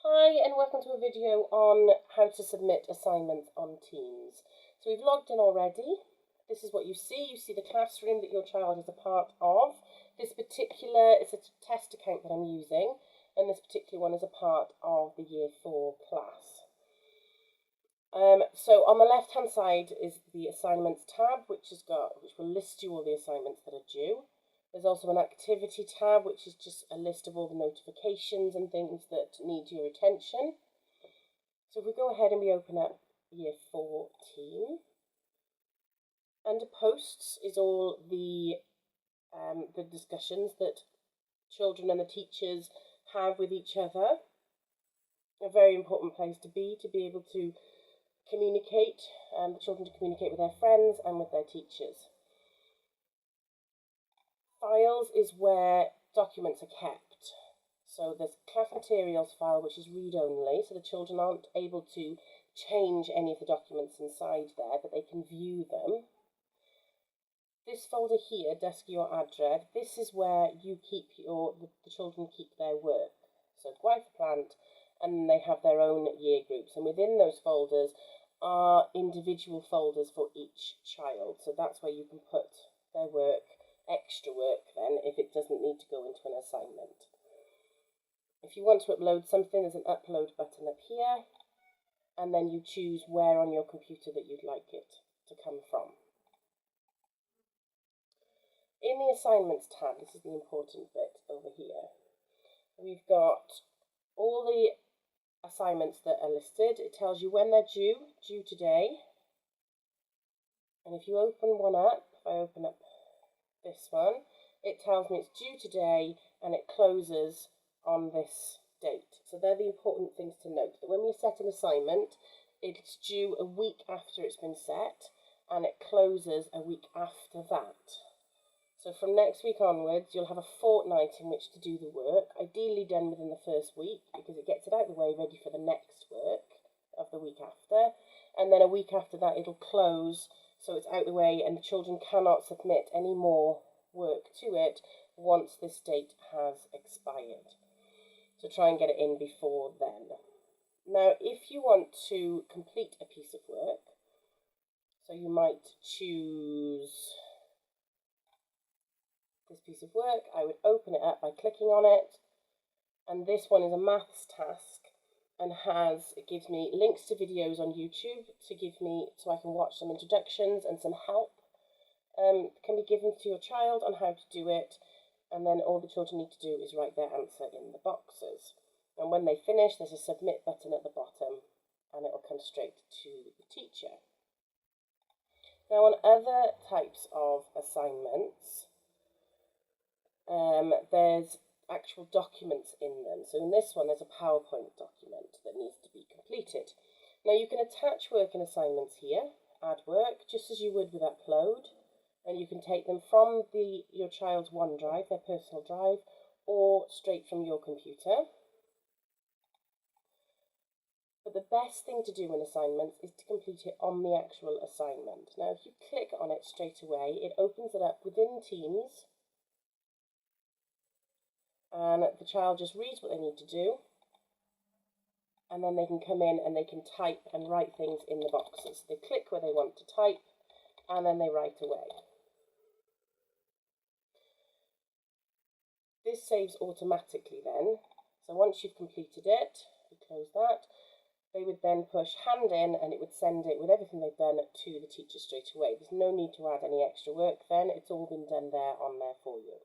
Hi and welcome to a video on how to submit assignments on Teams. So we've logged in already. This is what you see. You see the classroom that your child is a part of. It's a test account that I'm using, and this particular one is a part of the Year 4 class. So on the left hand side is the assignments tab, which will list you all the assignments that are due. There's also an activity tab, which is just a list of all the notifications and things that need your attention. So if we go ahead and we open up Year 4 team, under posts is all the discussions that children and the teachers have with each other. A very important place to be able to communicate, the children to communicate with their friends and with their teachers. Files is where documents are kept. So there's class materials file, which is read-only, so the children aren't able to change any of the documents inside there, but they can view them. This folder here, Dusky or Adred, this is where you keep the children keep their work. So Gwaith Plant, and they have their own year groups, and within those folders are individual folders for each child. So that's where you can put their work, extra work then, if it doesn't need to go into an assignment. If you want to upload something, there's an upload button up here, and then you choose where on your computer that you'd like it to come from. In the assignments tab, this is the important bit over here, we've got all the assignments that are listed. It tells you when they're due today. And if you open one up, if I open up this one, it tells me it's due today and it closes on this date. So they're the important things to note, that when we set an assignment, it's due a week after it's been set and it closes a week after that. So from next week onwards, you'll have a fortnight in which to do the work, ideally done within the first week, because it gets it out of the way, ready for the next work of the week after. And then a week after that, it'll close, so it's out of the way, and the children cannot submit any more work to it once this date has expired. So try and get it in before then. Now, if you want to complete a piece of work, so you might choose this piece of work, I would open it up by clicking on it, and this one is a maths task and it gives me links to videos on YouTube so I can watch some introductions and some help can be given to your child on how to do it, and then all the children need to do is write their answer in the boxes, and when they finish there's a submit button at the bottom and it will come straight to the teacher. Now on other types of assignments, there's actual documents in them. So in this one, there's a PowerPoint document that needs to be completed. Now you can attach work and assignments here, add work, just as you would with upload, and you can take them from your child's OneDrive, their personal drive, or straight from your computer. But the best thing to do in assignments is to complete it on the actual assignment. Now if you click on it straight away, it opens it up within Teams, and the child just reads what they need to do, and then they can come in and they can type and write things in the boxes. They click where they want to type and then they write away. This saves automatically then, so once you've completed it, we close that, they would then push hand in and it would send it with everything they've done to the teacher straight away. There's no need to add any extra work then, it's all been done there on there for you.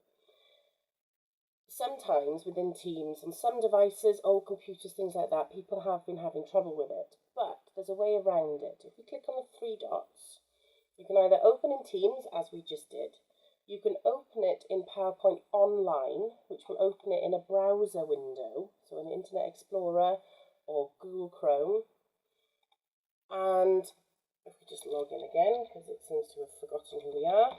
Sometimes within Teams, on some devices, old computers, things like that, people have been having trouble with it, but there's a way around it. If you click on the three dots, you can either open in Teams, as we just did, you can open it in PowerPoint Online, which will open it in a browser window, so an Internet Explorer or Google Chrome, and if we just log in again, because it seems to have forgotten who we are.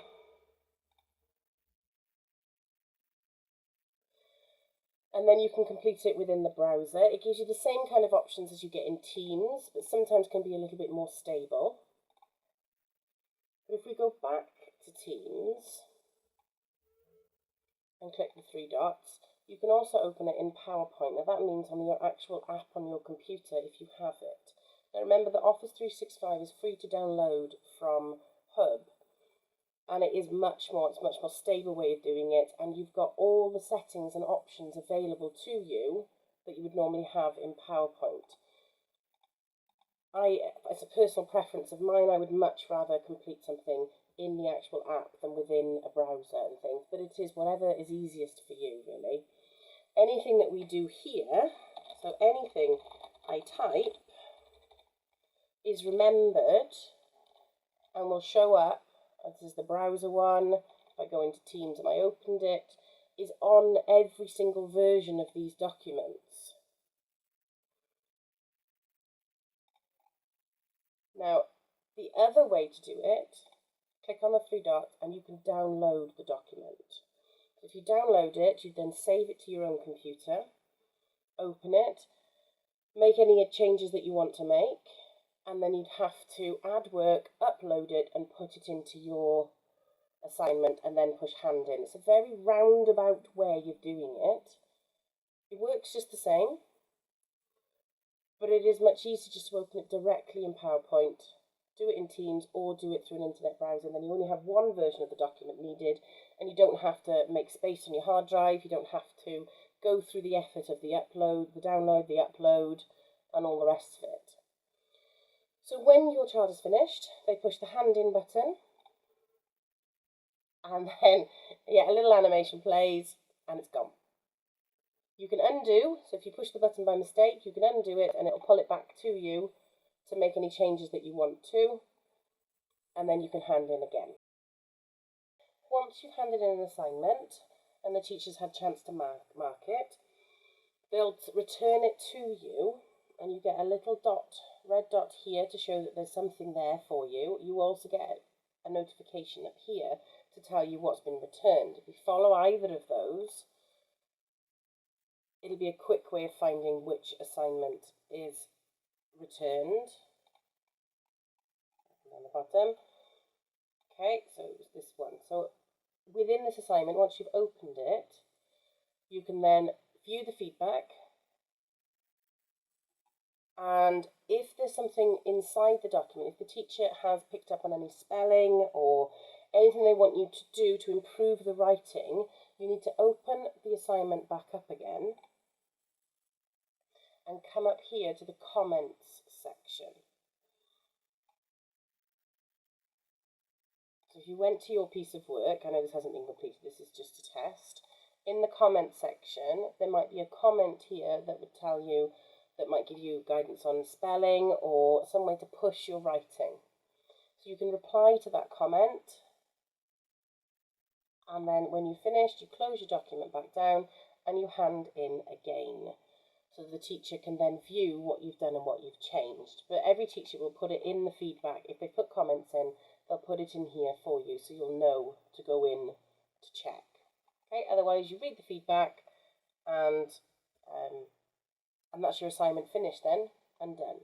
And then you can complete it within the browser. It gives you the same kind of options as you get in Teams, but sometimes can be a little bit more stable. But if we go back to Teams and click the three dots, You can also open it in PowerPoint. Now that means on your actual app on your computer if you have it. Now remember that Office 365 is free to download from Hub, and it's much more stable way of doing it, and you've got all the settings and options available to you that you would normally have in PowerPoint. As a personal preference of mine, I would much rather complete something in the actual app than within a browser and things, but it is whatever is easiest for you, really. Anything that we do here, so anything I type, is remembered and will show up. This is the browser one. If I go into Teams and I opened it, is on every single version of these documents. Now, the other way to do it, click on the three dots and you can download the document. So if you download it, you then save it to your own computer, open it, make any changes that you want to make, and then you'd have to add work, upload it, and put it into your assignment, and then push hand in. It's a very roundabout way of doing it. It works just the same, but it is much easier just to open it directly in PowerPoint, do it in Teams, or do it through an internet browser, and then you only have one version of the document needed, and you don't have to make space on your hard drive, you don't have to go through the effort of the upload, the download, the upload, and all the rest of it. So when your child is finished, they push the hand in button, and then, yeah, a little animation plays, and it's gone. You can undo, so if you push the button by mistake, you can undo it, and it'll pull it back to you to make any changes that you want to, and then you can hand in again. Once you've handed in an assignment, and the teacher's had a chance to mark it, they'll return it to you, and you get a little dot, red dot here to show that there's something there for you. You also get a notification up here to tell you what's been returned. If you follow either of those, it'll be a quick way of finding which assignment is returned. On the bottom. Okay, so it was this one. So within this assignment, once you've opened it, you can then view the feedback, and if there's something inside the document, if the teacher has picked up on any spelling or anything they want you to do to improve the writing, you need to open the assignment back up again and come up here to the comments section. So if you went to your piece of work, I know this hasn't been completed, this is just a test. In the comment section, there might be a comment here that would tell you, that might give you guidance on spelling or some way to push your writing. So you can reply to that comment, and then when you've finished, you close your document back down and you hand in again. So the teacher can then view what you've done and what you've changed. But every teacher will put it in the feedback. If they put comments in, they'll put it in here for you, so you'll know to go in to check. Okay, otherwise you read the feedback and that's your assignment finished then and done.